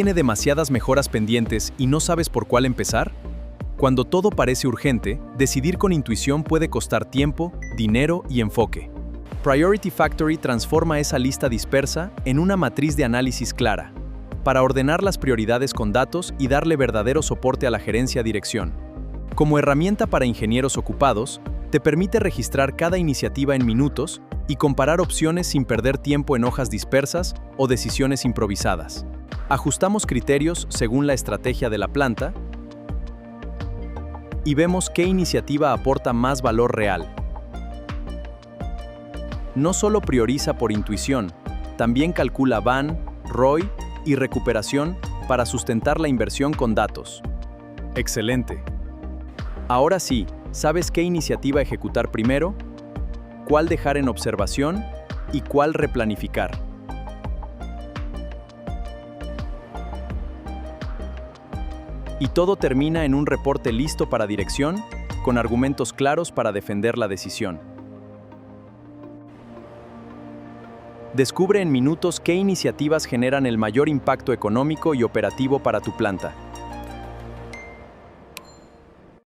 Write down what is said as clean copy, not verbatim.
¿Tiene demasiadas mejoras pendientes y no sabes por cuál empezar? Cuando todo parece urgente, decidir con intuición puede costar tiempo, dinero y enfoque. Priority Factory transforma esa lista dispersa en una matriz de análisis clara, para ordenar las prioridades con datos y darle verdadero soporte a la gerencia-dirección. Como herramienta para ingenieros ocupados, te permite registrar cada iniciativa en minutos y comparar opciones sin perder tiempo en hojas dispersas o decisiones improvisadas. Ajustamos criterios según la estrategia de la planta y vemos qué iniciativa aporta más valor real. No solo prioriza por intuición, también calcula VAN, ROI y recuperación para sustentar la inversión con datos. ¡Excelente! Ahora sí, ¿sabes qué iniciativa ejecutar primero? ¿Cuál dejar en observación? ¿Y cuál replanificar? Y todo termina en un reporte listo para dirección, con argumentos claros para defender la decisión. Descubre en minutos qué iniciativas generan el mayor impacto económico y operativo para tu planta.